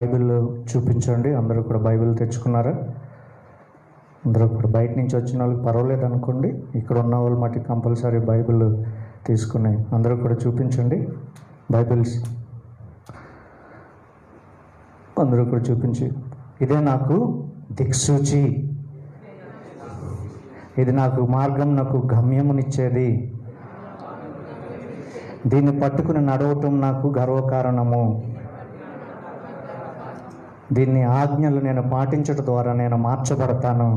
Bible చూపించండి. అందరూ కూడా బైబిల్ తెచ్చుకున్నారా? అందరూ కూడా బయట నుంచి వచ్చిన వాళ్ళకి పర్వాలేదు అనుకోండి. ఇక్కడ ఉన్న వాళ్ళు మట్టి కంపల్సరీ బైబిల్ తీసుకుని అందరూ కూడా చూపించండి. బైబిల్స్ అందరూ కూడా చూపించి, ఇదే నాకు దిక్సూచి, ఇది నాకు మార్గం, నాకు గమ్యమునిచ్చేది, దీన్ని పట్టుకుని నడవటం నాకు గర్వకారణము, దీన్ని ఆజ్ఞలు నేను పాటించడం ద్వారా నేను మార్చబడతాను.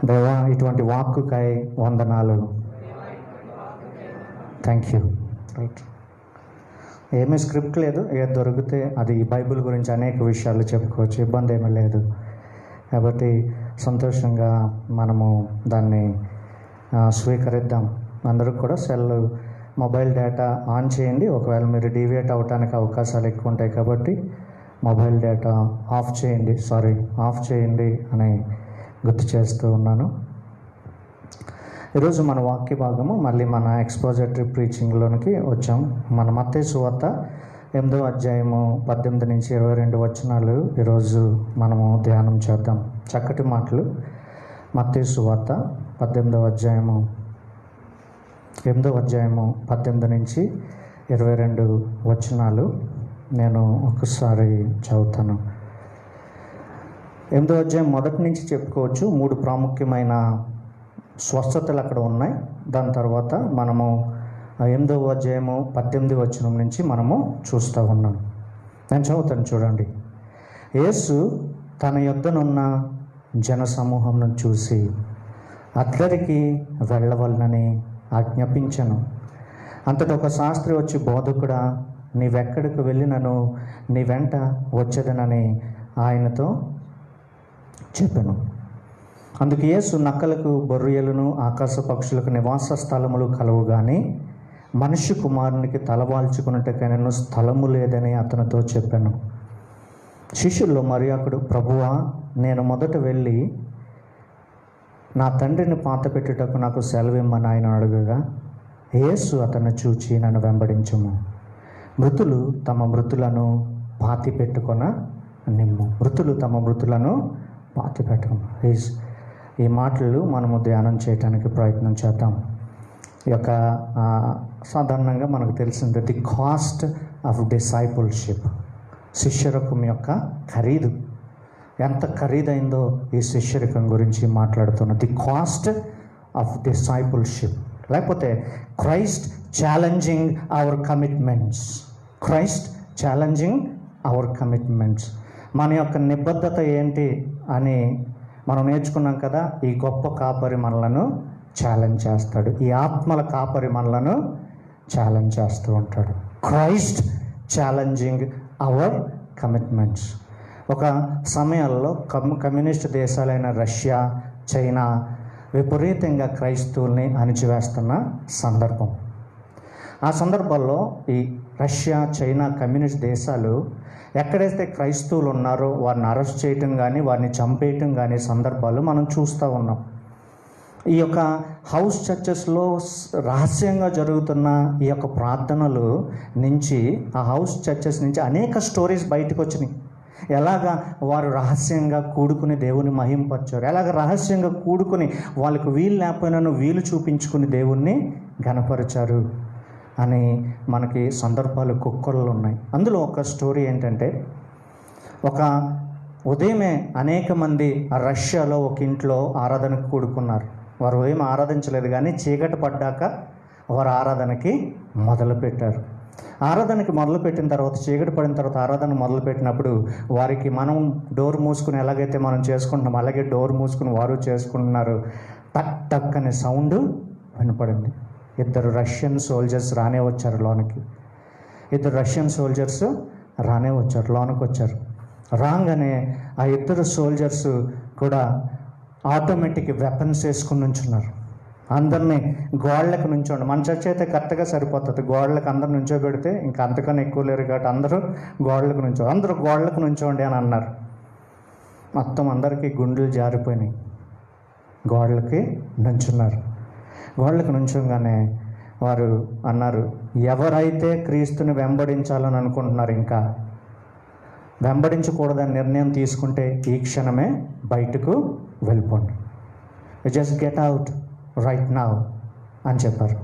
దేవా, ఇటువంటి వాక్కుకై వందనాలు. Thank you. రైట్, ఏమీ స్క్రిప్ట్ లేదు, ఏది దొరికితే అది బైబిల్ గురించి అనేక విషయాలు చెప్పుకోవచ్చు, ఇబ్బంది ఏమీ లేదు. కాబట్టి సంతోషంగా మనము దాన్ని స్వీకరిద్దాం. అందరూ కూడా మొబైల్ డేటా ఆన్ చేయండి. ఒకవేళ మీరు డీవియేట్ అవ్వడానికి అవకాశాలు ఎక్కువ ఉంటాయి కాబట్టి మొబైల్ డేటా ఆఫ్ చేయండి అని గుర్తు చేస్తూ ఉన్నాను. ఈరోజు మన వాక్య భాగము మళ్ళీ మన ఎక్స్పోజిటరీ ప్రీచింగ్లోనికి వచ్చాం. మన మత్తయి సువార్త 8వ అధ్యాయము 18 నుంచి 22 వచనాలు ఈరోజు మనము ధ్యానం చేద్దాం. చక్కటి మాటలు. మత్తయి సువార్త 8వ అధ్యాయము 18 నుంచి 22 వచనాలు నేను ఒకసారి చదువుతాను. 8వ అధ్యాయం మొదటి నుంచి చెప్పుకోవచ్చు. 3 ప్రాముఖ్యమైన స్వస్థతలు అక్కడ ఉన్నాయి. దాని తర్వాత మనము 8వ అధ్యాయము 18 వచనం నుంచి మనము చూస్తూ ఉన్నాం. నేను చదువుతాను, చూడండి. యేసు తన యొద్దనున్న జన సమూహంను చూసి అద్దరికి వెళ్ళవలనని ఆజ్ఞాపించను. అంతటా ఒక శాస్త్రి వచ్చి, బోధకుడా, నీవెక్కడికి వెళ్ళినను నీ వెంట వచ్చేదనని ఆయనతో చెప్పాను. అందుకు యేసు, నక్కలకు బొర్రియలను ఆకాశ పక్షులకు నివాస స్థలములు కలవు, కానీ మనుష్య కుమారునికి తలవాల్చుకున్నట్టుకైనా స్థలము లేదని అతనితో చెప్పాను. శిష్యుల్లో మరి ఒకడు, ప్రభువా, నేను మొదట వెళ్ళి నా తండ్రిని పాతపెట్టుటకు నాకు సెలవిమ్మని ఆయన అడగగా, యేసు అతన్ని చూచి, నన్ను వెంబడించుము, మృతులు తమ మృతులను పాతి పెట్టుకొన నిమ్ము. మృతులు తమ మృతులను పాతి పెట్టుకును. ఈ మాటలు మనము ధ్యానం చేయడానికి ప్రయత్నం చేద్దాం. ఈ యొక్క సాధారణంగా మనకు తెలిసింది ది కాస్ట్ ఆఫ్ డిసైపుల్షిప్, శిష్యరకం యొక్క ఖరీదు. ఎంత ఖరీదైందో ఈ శిష్యరికం గురించి మాట్లాడుతున్నాం. ది కాస్ట్ ఆఫ్ డిసైపుల్షిప్, లేకపోతే Christ challenging our commitments. Christ challenging our commitments. మన యొక్క నిబద్ధత ఏంటి అని మనం నేర్చుకున్నాం కదా. ఈ గొప్ప కాపరి మనలను ఛాలెంజ్ చేస్తాడు. ఈ ఆత్మల కాపరి మనలను ఛాలెంజ్ చేస్తూ ఉంటాడు. Christ challenging our commitments. ఒక సమయాల్లో కమ్యూనిస్ట్ దేశాలైన రష్యా, చైనా విపరీతంగా క్రైస్తవుల్ని అణిచివేస్తున్న సందర్భం. ఆ సందర్భాల్లో ఈ రష్యా, చైనా కమ్యూనిస్ట్ దేశాలు ఎక్కడైతే క్రైస్తవులు ఉన్నారో వారిని అరెస్ట్ చేయటం కానీ, వారిని చంపేయటం కానీ సందర్భాలు మనం చూస్తూ ఉన్నాం. ఈ యొక్క హౌస్ చర్చెస్లో రహస్యంగా జరుగుతున్న ఈ యొక్క ప్రార్థనలు నుంచి, ఆ హౌస్ చర్చెస్ నుంచి అనేక స్టోరీస్ బయటకు వచ్చినాయి. ఎలాగా వారు రహస్యంగా కూడుకుని దేవుని మహింపరిచారు, ఎలాగ రహస్యంగా కూడుకుని వాళ్ళకు వీలు లేకపోయినాను వీలు చూపించుకుని దేవుణ్ణి ఘనపరిచారు అని మనకి సందర్భాలు కుక్కర్లు ఉన్నాయి. అందులో ఒక స్టోరీ ఏంటంటే, ఒక ఉదయమే అనేక మంది ఆ రష్యాలో ఒక ఇంట్లో ఆరాధనకు కూడుకున్నారు. వారు ఉదయం ఆరాధించలేదు, కానీ చీకటి పడ్డాక వారు ఆరాధనకి మొదలుపెట్టారు. ఆరాధనకి మొదలుపెట్టిన తర్వాత, చీకటి పడిన తర్వాత ఆరాధన మొదలుపెట్టినప్పుడు వారికి మనం డోర్ మూసుకుని ఎలాగైతే మనం చేసుకుంటున్నాం అలాగే డోర్ మూసుకుని వారు చేసుకుంటున్నారు. టక్ టక్ అనే సౌండ్ వినపడింది. 2 రష్యన్ సోల్జర్స్ రానే వచ్చారు లోనికి. 2 రష్యన్ సోల్జర్స్ రానే వచ్చారు, లోనికి వచ్చారు. రాగానే ఆ 2 సోల్జర్స్ కూడా ఆటోమేటిక్ వెపన్స్ వేసుకుని నుంచున్నారు. అందరినీ గోడలకు నుంచోండి. మన చర్చ అయితే కరెక్ట్గా సరిపోతుంది. గోడలకు అందరు నుంచోబెడితే ఇంకా అంతకన్నా ఎక్కువ లేరు కాబట్టి అందరూ గోడలకు నుంచోండి అని అన్నారు. మొత్తం అందరికీ గుండెలు జారిపోయినాయి. గోడలకి నుంచున్నారు. గోడలకు నుంచోగానే వారు అన్నారు, ఎవరైతే క్రీస్తుని వెంబడించాలని అనుకుంటున్నారు, ఇంకా వెంబడించకూడదని నిర్ణయం తీసుకుంటే ఈ క్షణమే బయటకు వెళ్ళిపోండి. Just get out right now అని చెప్పారు.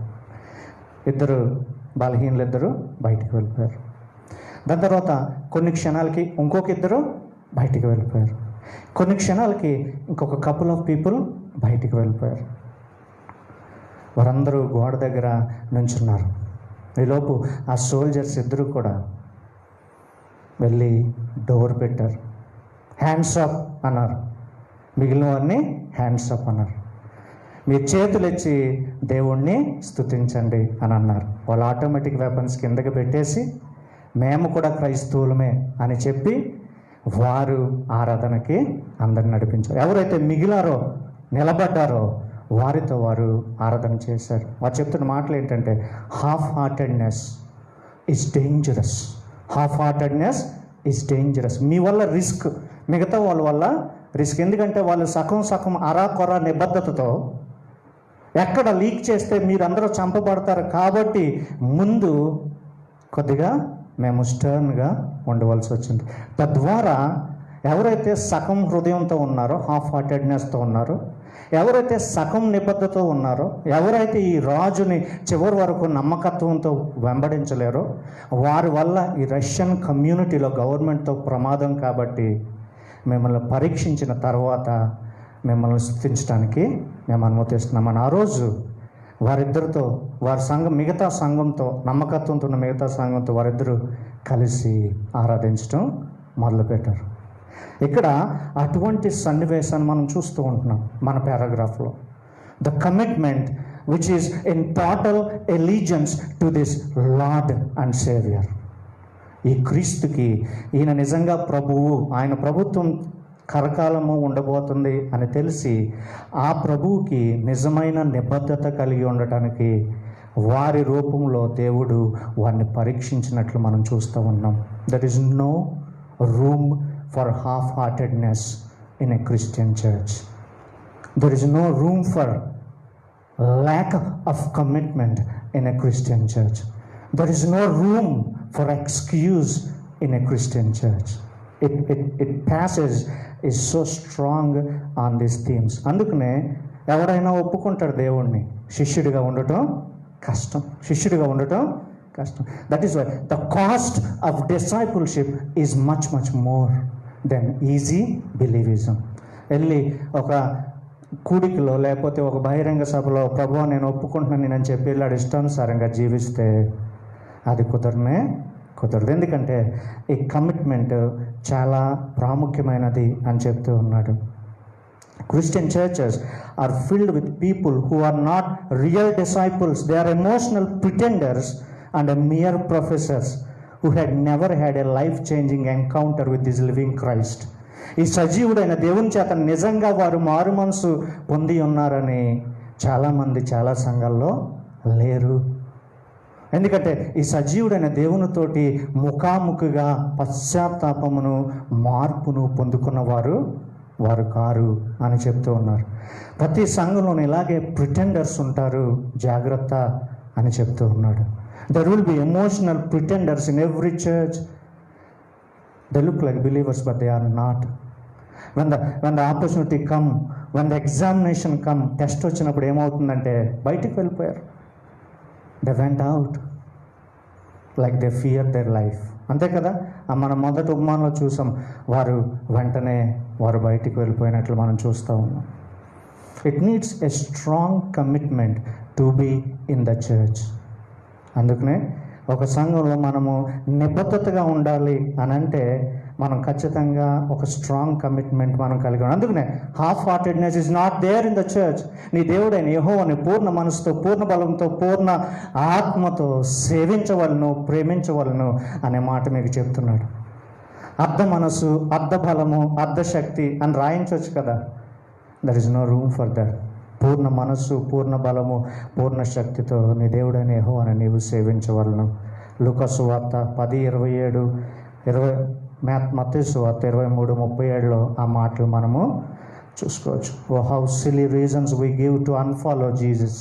ఇద్దరు బలహీనులు ఇద్దరు బయటికి వెళ్ళిపోయారు. దాని తర్వాత కొన్ని క్షణాలకి ఇంకొక ఇద్దరు బయటికి వెళ్ళిపోయారు. కొన్ని క్షణాలకి ఇంకొక కపుల్ ఆఫ్ పీపుల్ బయటికి వెళ్ళిపోయారు. వారందరూ గోడ దగ్గర నుంచున్నారు. ఈలోపు ఆ సోల్జర్స్ ఇద్దరు కూడా వెళ్ళి డోర్ పెట్టారు. హ్యాండ్స్ అప్ అన్నారు. మిగిలిన వారిని హ్యాండ్స్ అప్ అన్నారు. మీ చేతులు ఇచ్చి దేవుణ్ణి స్తుతించండి అని అన్నారు. వాళ్ళు ఆటోమేటిక్ వెపన్స్ కిందకి పెట్టేసి మేము కూడా క్రైస్తవులమే అని చెప్పి వారు ఆరాధనకి అందరిని నడిపించారు. ఎవరైతే మిగిలారో నిలబడ్డారో వారితో వారు ఆరాధన చేశారు. వారు చెప్తున్న మాటలు ఏంటంటే, half heartedness is dangerous. Half heartedness is dangerous. మీ వల్ల రిస్క్, మిగతా వాళ్ళ వల్ల రిస్క్. ఎందుకంటే వాళ్ళు సగం అరాకొర నిబద్ధతతో ఎక్కడ లీక్ చేస్తే మీరందరూ చంపబడతారు కాబట్టి ముందు కొద్దిగా మేము స్టర్న్గా ఉండవలసి వచ్చింది. తద్వారా ఎవరైతే సగం హృదయంతో ఉన్నారో, హాఫ్ హార్టెడ్నెస్తో ఉన్నారో, ఎవరైతే సగం నిబద్ధతో ఉన్నారో, ఎవరైతే ఈ రాజుని చివరి వరకు నమ్మకత్వంతో వెంబడించలేరో వారి వల్ల ఈ రష్యన్ కమ్యూనిటీలో గవర్నమెంట్తో ప్రమాదం కాబట్టి మిమ్మల్ని పరీక్షించిన తర్వాత మిమ్మల్ని స్తుతించడానికి మేము అనుమతిస్తున్నామని ఆ రోజు వారిద్దరితో, వారి సంఘం మిగతా సంఘంతో, నమ్మకత్వంతో ఉన్న మిగతా సంఘంతో వారిద్దరూ కలిసి ఆరాధించడం మొదలుపెట్టారు. ఇక్కడ అటువంటి సన్నివేశాన్ని మనం చూస్తూ ఉంటున్నాం మన పారాగ్రాఫ్లో. The commitment which is in total allegiance to this Lord and saviour. ఈ క్రీస్తుకి, ఈయన నిజంగా ప్రభువు, ఆయన ప్రభుత్వం కరకాలము ఉండబోతుంది అని తెలిసి ఆ ప్రభువుకి నిజమైన నిబద్ధత కలిగి ఉండటానికి వారి రూపంలో దేవుడు వారిని పరీక్షించినట్లు మనం చూస్తూ ఉన్నాం. There is no room for half heartedness in a Christian church. There is no room for lack of commitment in a Christian church. There is no room for excuse in a Christian church. It passage is so strong on these themes. అందుకనే ఎవరైనా ఒప్పుకుంటారు దేవుణ్ణి, శిష్యుడిగా ఉండటం కష్టం. That is why the cost of discipleship is much more than easy believism. వెళ్ళి ఒక కూడికలో లేకపోతే ఒక బహిరంగ సభలో ప్రభువా నేను ఒప్పుకుంటున్నాను నేను చెప్పి వెళ్ళాడు ఇష్టానుసారంగా జీవిస్తే అది కుదరదు. ఎందుకంటే ఈ కమిట్మెంట్ చాలా ప్రాముఖ్యమైనది అని చెప్తూ ఉన్నాడు. Christian churches are filled with people who are not real disciples. They are emotional pretenders and mere professors who had never had a life changing encounter with this living Christ. ఈ సజీవుడైన దేవుని చేత నిజంగా వారు మారు మనసు పొంది ఉన్నారని చాలామంది చాలా సంఘాల్లో లేరు. ఎందుకంటే ఈ సజీవుడైన దేవునితోటి ముఖాముఖిగా పశ్చాత్తాపమును మార్పును పొందుకున్న వారు కారు అని చెప్తూ ఉన్నారు. ప్రతి సంఘంలోనూ ఇలాగే ప్రిటెండర్స్ ఉంటారు, జాగ్రత్త అని చెప్తూ ఉన్నాడు. There will be emotional pretenders in every church. They look like believers but they are not. when the opportunity come, when the examination come, test వచ్చినప్పుడు ఏమవుతుందంటే బయటికి వెళ్ళిపోయారు. They went out like they fear their life. అంతే కదా, మనం మొదటి ఉపమానంలో చూసాం, వెంటనే వారు బయటికి వెళ్ళిపోయినట్లు మనం చూస్తూ ఉన్నాం. It needs a strong commitment to be in the church. అందుకనే ఒక సంఘంలో మనము నిబద్ధతగా ఉండాలి అని అంటే మనం ఖచ్చితంగా ఒక స్ట్రాంగ్ కమిట్మెంట్ మనం కలిగి ఉండాలి. అందుకనే half heartedness is not there in the church. నీ దేవుడైన యెహోవాని పూర్ణ మనసుతో, పూర్ణ బలంతో, పూర్ణ ఆత్మతో సేవించవలను, ప్రేమించవలను అనే మాట మీకు చెప్తున్నాడు. అర్ధ మనసు, అర్ధ బలము, అర్ధ శక్తి అని రాయించవచ్చు కదా. There is no room for that. పూర్ణ మనస్సు, పూర్ణ బలము, పూర్ణ శక్తితో నీ దేవుడైన యెహోవాని నీవు సేవించవలను. లూకా సువార్త 10:27, మత్తయి సువార్త 23:37 ఆ మాటలు మనము చూసుకోవచ్చు. Oh how silly reasons we give to unfollow Jesus.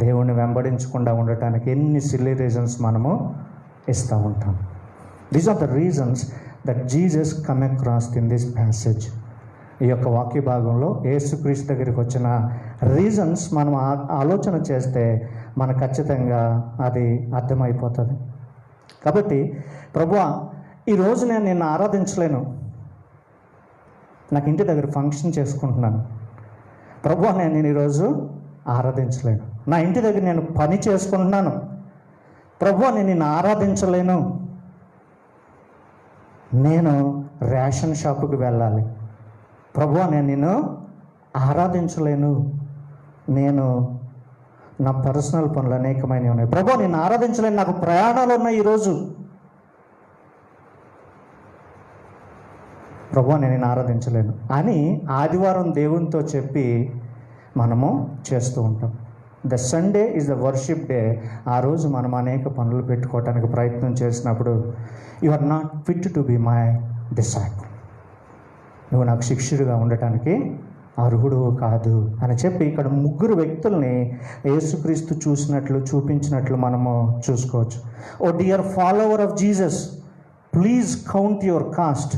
దేవుణ్ణి వెంబడించకుండా ఉండటానికి ఎన్ని సిల్లీ రీజన్స్ మనము ఇస్తూ ఉంటాం. These are the reasons that Jesus come across in this passage. ఈ యొక్క వాక్య భాగంలో యేసుక్రీస్తు దగ్గరికి వచ్చిన రీజన్స్ మనం ఆలోచన చేస్తే మనకు ఖచ్చితంగా అది అర్థమైపోతుంది. కాబట్టి ప్రభువా, ఈరోజు నేను నిన్ను ఆరాధించలేను, నాకు ఇంటి దగ్గర ఫంక్షన్ చేసుకుంటున్నాను. ప్రభువా, నేను ఈరోజు ఆరాధించలేను. నా ఇంటి దగ్గర నేను పని చేసుకుంటున్నాను. ప్రభువా, నేను నిన్ను ఆరాధించలేను. నేను రేషన్ షాపుకి వెళ్ళాలి. ప్రభువా, నేను నిన్ను ఆరాధించలేను. నేను నా పర్సనల్ పనులు అనేకమైనవి ఉన్నాయి. ప్రభువా, నేను ఆరాధించలేను, నాకు ప్రయాణాలు ఉన్నాయి ఈరోజు. ప్రభువా, నేను నిన్ను ఆరాధించలేను అని ఆదివారం దేవునితో చెప్పి మనము చేస్తూ ఉంటాం. The Sunday is the worship day. ఆ రోజు మనం అనేక పనులు పెట్టుకోవటానికి ప్రయత్నం చేసినప్పుడు you are not fit to be my disciple, నువ్వు నాకు శిష్యుడిగా ఉండటానికి అర్హుడు కాదు అని చెప్పి ఇక్కడ ముగ్గురు వ్యక్తుల్ని యేసుక్రీస్తు చూపించినట్లు మనము చూసుకోవచ్చు. O dear follower of Jesus, please count your cost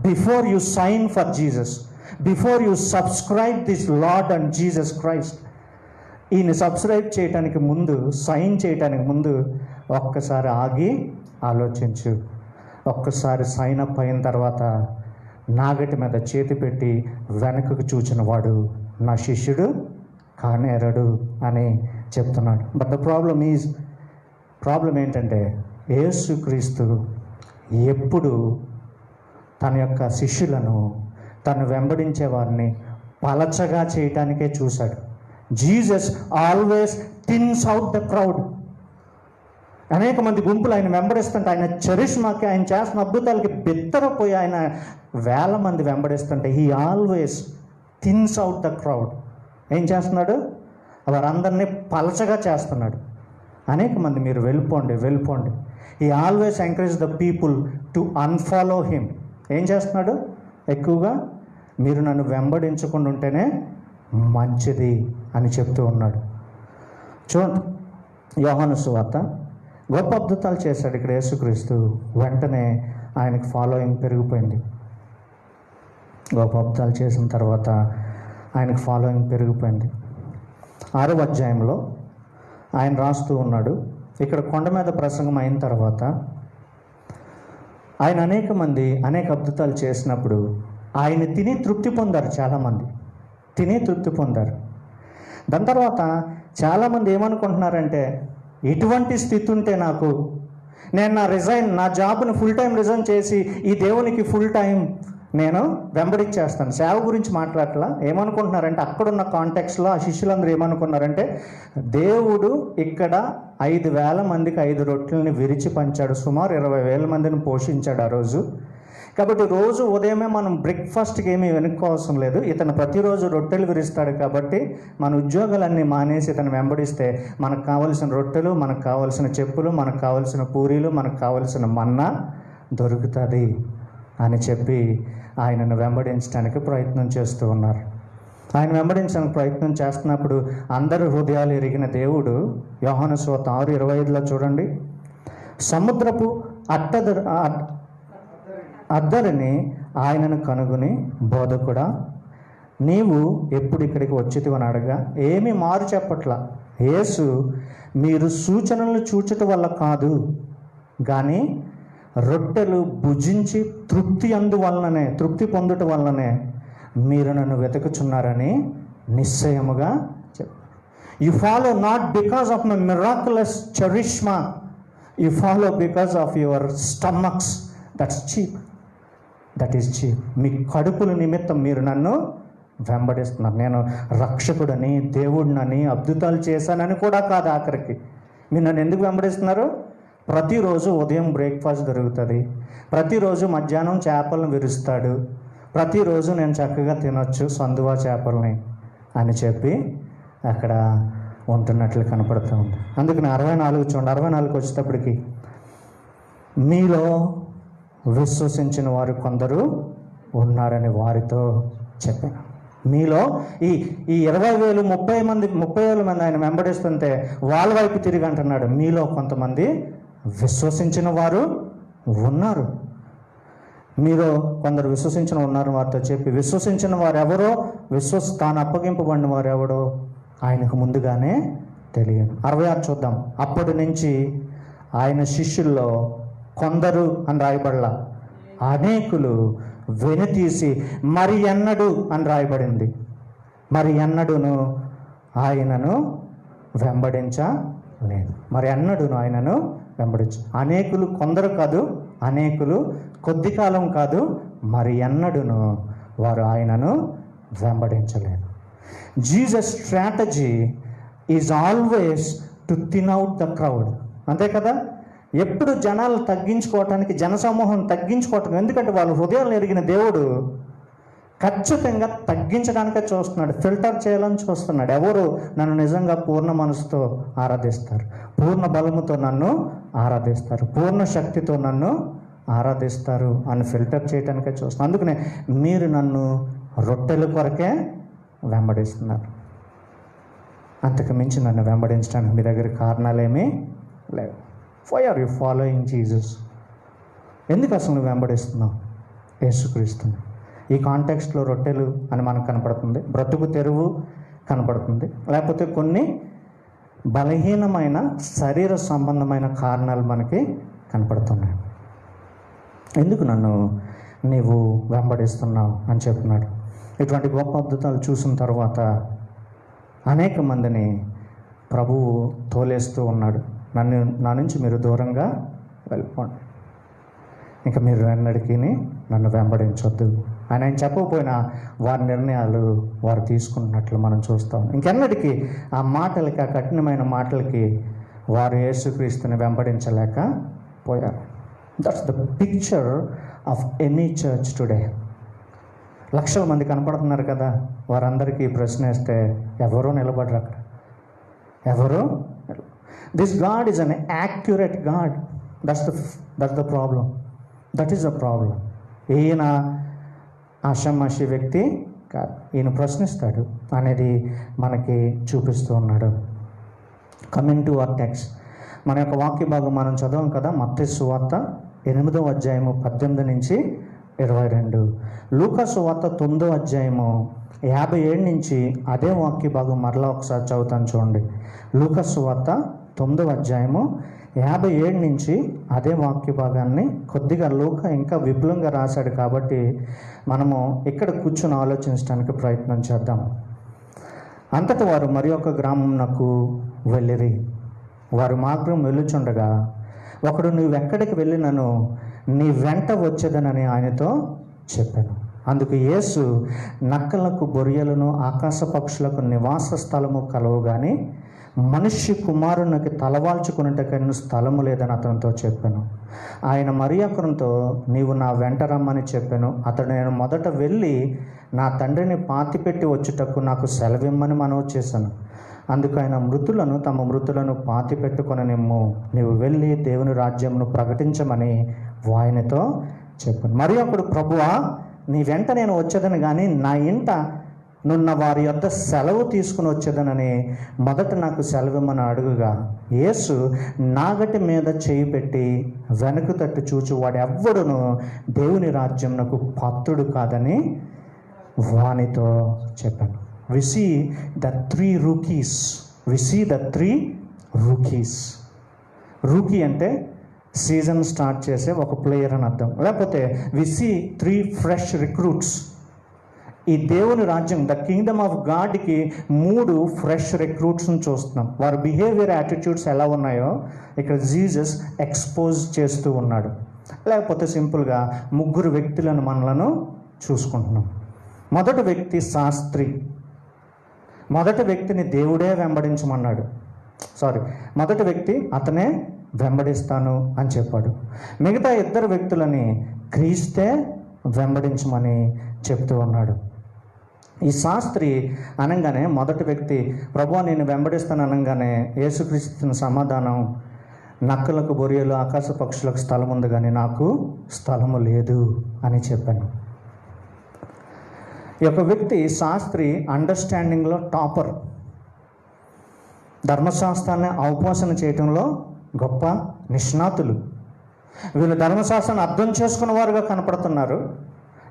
before you sign for Jesus, before you subscribe this Lord and Jesus Christ. ఈయన సబ్స్క్రైబ్ చేయటానికి ముందు, సైన్ చేయటానికి ముందు ఒక్కసారి ఆగి ఆలోచించు. ఒక్కసారి సైన్ అప్ అయిన తర్వాత నాగటి మీద చేతి పెట్టి వెనకకు చూచిన వాడు నా శిష్యుడు కానేరడు అని చెప్తున్నాడు. బట్ ద ప్రాబ్లం ఏంటంటే యేసుక్రీస్తు ఎప్పుడు తన యొక్క శిష్యులను, తను వెంబడించే వారిని పలచగా చేయటానికే చూశాడు. Jesus always thins out the crowd. అనేక మంది గుంపులు ఆయన వెంబడిస్తుంటే, ఆయన చరిష్మాకి, ఆయన చేసిన అద్భుతాలకి బిత్తరపోయి ఆయన వేల మంది వెంబడిస్తుంటే he always thins out the crowd. ఏం చేస్తున్నాడు? వారందరినీ పలచగా చేస్తున్నాడు. అనేక మంది మీరు వెళ్ళిపోండి. He always encourage the people to unfollow him. ఏం చేస్తున్నాడు? ఎక్కువగా మీరు నన్ను వెంబడించకుండా ఉంటేనే మంచిది అని చెప్తూ ఉన్నాడు. చూడండి, యోహాను సువార్త గొప్ప అద్భుతాలు చేశాడు ఇక్కడ యేసుక్రీస్తు. వెంటనే ఆయనకు ఫాలోయింగ్ పెరిగిపోయింది. గొప్ప అద్భుతాలు చేసిన తర్వాత ఆయనకు ఫాలోయింగ్ పెరిగిపోయింది. 6వ అధ్యాయంలో ఆయన రాస్తూ ఉన్నాడు. ఇక్కడ కొండ మీద ప్రసంగం అయిన తర్వాత ఆయన అనేక అద్భుతాలు చేసినప్పుడు ఆయన తిని తృప్తి పొందారు. చాలామంది తిని తృప్తి పొందారు. దాని తర్వాత చాలామంది ఏమనుకుంటున్నారంటే, ఎటువంటి స్థితి ఉంటే నేను నా జాబ్ని ఫుల్ టైం రిజైన్ చేసి ఈ దేవునికి ఫుల్ టైం నేను వెంబడించేస్తాను. సేవ గురించి మాట్లాడట్లా. ఏమనుకుంటున్నారంటే, అక్కడున్న కాంటెక్స్లో ఆ శిష్యులందరూ ఏమనుకున్నారంటే, దేవుడు ఇక్కడ 5,000 మందికి 5 రొట్టెలని విరిచి పంచాడు. సుమారు 20,000 మందిని పోషించాడు ఆ రోజు. కాబట్టి రోజు ఉదయమే మనం బ్రేక్ఫాస్ట్కి ఏమీ వెనుక్కోవసం లేదు. ఇతను ప్రతిరోజు రొట్టెలు విరుస్తాడు. కాబట్టి మన ఉద్యోగాలన్నీ మానేసి ఇతను వెంబడిస్తే మనకు కావలసిన రొట్టెలు, మనకు కావలసిన చెప్పులు, మనకు కావలసిన పూరీలు, మనకు కావలసిన మన్నా దొరుకుతుంది అని చెప్పి ఆయనను వెంబడించడానికి ప్రయత్నం చేస్తూ ఉన్నారు. ఆయన వెంబడించడానికి ప్రయత్నం చేస్తున్నప్పుడు అందరూ హృదయాలు ఎరిగిన దేవుడు యోహాను సువార్త 6:25లో చూడండి, సముద్రపు అద్దరిని ఆయనను కనుగొని, బోధకుడా, నీవు ఎప్పుడు ఇక్కడికి వచ్చితివని అడగా ఏమీ మారు చెప్పట్లా. యేసు, మీరు సూచనలు చూచటం వల్ల కాదు, కానీ రొట్టెలు భుజించి తృప్తి పొందుట వల్లనే మీరు నన్ను వెతుకుచున్నారని నిశ్చయముగా చెప్పారు. You follow not because of my miraculous charisma, you follow because of your stomachs. That is cheap. మీ కడుపుల నిమిత్తం మీరు నన్ను వెంబడిస్తున్నారు. నేను రక్షకుడని, దేవుడినని, అద్భుతాలు చేశానని కూడా కాదు. ఆఖరికి మీరు నన్ను ఎందుకు వెంబడిస్తున్నారు? ప్రతిరోజు ఉదయం బ్రేక్ఫాస్ట్ దొరుకుతుంది, ప్రతిరోజు మధ్యాహ్నం చేపలను విరుస్తాడు, ప్రతిరోజు నేను చక్కగా తినొచ్చు సందువా చేపల్ని అని చెప్పి అక్కడ ఉంటున్నట్లు కనపడుతూ ఉంది. అందుకని 64 చూడండి. 64 వచ్చేటప్పటికి, మీలో విశ్వసించిన వారు కొందరు ఉన్నారని వారితో చెప్పాను. మీలో ఈ ఈ 20,000 30,000 మంది ఆయన వెంబడిస్తుంటే వాళ్ళ వైపు తిరిగి అంటున్నాడు, మీలో కొంతమంది విశ్వసించిన వారు ఉన్నారు. మీరు కొందరు విశ్వసించిన ఉన్నారు వారితో చెప్పి, విశ్వసించిన వారు ఎవరో, తాను అప్పగింపబడిన వారు ఎవడో ఆయనకు ముందుగానే తెలియదు. 66 చూద్దాం. అప్పటి నుంచి ఆయన శిష్యుల్లో కొందరు అని రాయబడలా, అనేకులు వెనుతీసి మరి ఎన్నడు అని రాయబడింది. మరి ఎన్నడూను ఆయనను వెంబడించలేదు. మరి ఎన్నడూను ఆయనను అనేకులు, కొందరు కాదు, అనేకులు, కొద్ది కాలం కాదు, మరి ఎన్నడూను వారు ఆయనను వెంబడించలేదు. Jesus strategy is always to thin out the crowd. అంతే కదా, ఎప్పుడు జనాలు తగ్గించుకోవటానికి, జనసమూహం తగ్గించుకోవటానికి, ఎందుకంటే వాళ్ళ హృదయాలు ఎరిగిన దేవుడు ఖచ్చితంగా తగ్గించడానికే చూస్తున్నాడు, ఫిల్టర్ చేయాలని చూస్తున్నాడు. ఎవరు నన్ను నిజంగా పూర్ణ మనసుతో ఆరాధిస్తారు, పూర్ణ బలముతో నన్ను ఆరాధిస్తారు, పూర్ణ శక్తితో నన్ను ఆరాధిస్తారు అని ఫిల్టర్ చేయడానికే చూస్తున్నాను. అందుకనే మీరు నన్ను రొట్టెల కొరకే వెంబడిస్తున్నారు, అంతకు మించి నన్ను వెంబడించడానికి మీ దగ్గర కారణాలేమీ లేవు. Why are you following Jesus? ఎందుకు అసలు నువ్వు వెంబడిస్తున్నావు యేసుక్రీస్తుని? ఈ కాంటెక్స్ట్లో రొట్టెలు అని మనకు కనపడుతుంది, బ్రతుకు తెరువు కనపడుతుంది, లేకపోతే కొన్ని బలహీనమైన శరీర సంబంధమైన కారణాలు మనకి కనపడుతున్నాయి. ఎందుకు నన్ను నీవు వెంబడిస్తున్నావు అని చెప్తున్నాడు. ఇటువంటి గొప్ప అద్భుతాలు చూసిన తర్వాత అనేక మందిని ప్రభువు తోలేస్తూ ఉన్నాడు. నా నుంచి మీరు దూరంగా వెళ్ళిపోండి, ఇంకా మీరు ఎన్నడికి నన్ను వెంబడించొద్దు అని ఆయన చెప్పకపోయినా వారి నిర్ణయాలు వారు తీసుకున్నట్లు మనం చూస్తాం. ఇంకెన్నటికీ ఆ మాటలకి, ఆ కఠినమైన మాటలకి వారు యేసుక్రీస్తుని వెంబడించలేకపోయారు. That's the picture of any church today. లక్షల మంది కనపడుతున్నారు కదా, వారందరికీ ప్రశ్న వేస్తే ఎవరో నిలబడరు అక్కడ, ఎవరో. This God is an accurate God. That's the problem. That is the problem. ఈయన ఆషామాషి వ్యక్తి కాదు, ఈయన ప్రశ్నిస్తాడు అనేది మనకి చూపిస్తూ ఉన్నాడు. కమింగ్ టు అవర్ టెక్స్ట్, మన యొక్క వాక్య భాగం మనం చదవం కదా, మత్తయి సువార్త 8వ అధ్యాయము 18 నుంచి 22, లూకా సువార్త 9వ అధ్యాయము 57 నుంచి అదే వాక్య భాగం మరలా ఒకసారి చదువుతాను చూడండి. లూకా సువార్త 9వ అధ్యాయము 57 నుంచి అదే వాక్య భాగాన్ని కొద్దిగా లూకా ఇంకా విపులంగా రాశాడు కాబట్టి మనము ఇక్కడ కూర్చొని ఆలోచించడానికి ప్రయత్నం చేద్దాం. అంతటా వారు మరి ఒక గ్రామంనకు వెళ్ళిరి. వారు మార్గం వెళ్ళుచుండగా ఒకడు, నువ్వెక్కడికి వెళ్ళినను నీ వెంట వచ్చేదనని ఆయనతో చెప్పాను. అందుకు యేసు, నక్కలకు, బొరియలను, ఆకాశ పక్షులకు నివాస స్థలము కలవు గాని మనుష్య కుమారునికి తలవాల్చుకున్నట్టుకైనా స్థలము లేదని అతనితో చెప్పాను. ఆయన మరి ఒకరితో, నీవు నా వెంట రమ్మని చెప్పాను. అతడు, నేను మొదట వెళ్ళి నా తండ్రిని పాతిపెట్టి వచ్చుటకు నాకు సెలవిమ్మని మనవి చేశాను. అందుకు ఆయన, మృతులను తమ మృతులను పాతిపెట్టుకొననిమ్ము, నీవు వెళ్ళి దేవుని రాజ్యమును ప్రకటించమని ఆయనతో చెప్పాను. మరి ఒకడు, ప్రభువా, నీ వెంట నేను వచ్చేదని కానీ నా ఇంట నున్న వారి యొద్ద సెలవు తీసుకుని వచ్చేదనని మొదట నాకు సెలవిమ్మని అడుగుగా, యేసు నాగటి మీద చేయి పెట్టి వెనుక తట్టు చూచు, వాడు ఎవ్వడును దేవుని రాజ్యమునకు పాత్రుడు కాదని వానితో చెప్పాను. We see the three rookies. Rookie అంటే సీజన్ స్టార్ట్ చేసే ఒక ప్లేయర్ అని అర్థం. లేకపోతే we see 3 fresh recruits. ఈ దేవుని రాజ్యం, ద కింగ్డమ్ ఆఫ్ గాడ్కి 3 ఫ్రెష్ రిక్రూట్స్ని చూస్తున్నాం. వారి బిహేవియర్, యాటిట్యూడ్స్ ఎలా ఉన్నాయో ఇక్కడ జీసస్ ఎక్స్పోజ్ చేస్తూ ఉన్నాడు. లేకపోతే సింపుల్గా 3 వ్యక్తులను మనలను చూసుకుంటున్నాం. మొదటి వ్యక్తి శాస్త్రి. మొదటి వ్యక్తిని దేవుడే వెంబడించమన్నాడు. మొదటి వ్యక్తి అతనే వెంబడిస్తాను అని చెప్పాడు. మిగతా 2 వ్యక్తులని క్రీస్తే వెంబడించమని చెప్తూ ఉన్నాడు. ఈ శాస్త్రి అనగానే, మొదటి వ్యక్తి ప్రభువా నేను వెంబడిస్తాను అనగానే యేసుక్రీస్తు సమాధానం, నక్కలకు, బొరియలు, ఆకాశ పక్షులకు స్థలం ఉంది కానీ నాకు స్థలము లేదు అని చెప్పాను. ఈ యొక్క వ్యక్తి శాస్త్రి అండర్స్టాండింగ్లో టాపర్, ధర్మశాస్త్రాన్ని అవపోసన చేయటంలో గొప్ప నిష్ణాతులు. వీళ్ళు ధర్మశాస్త్రాన్ని అర్థం చేసుకున్న వారుగా కనపడుతున్నారు.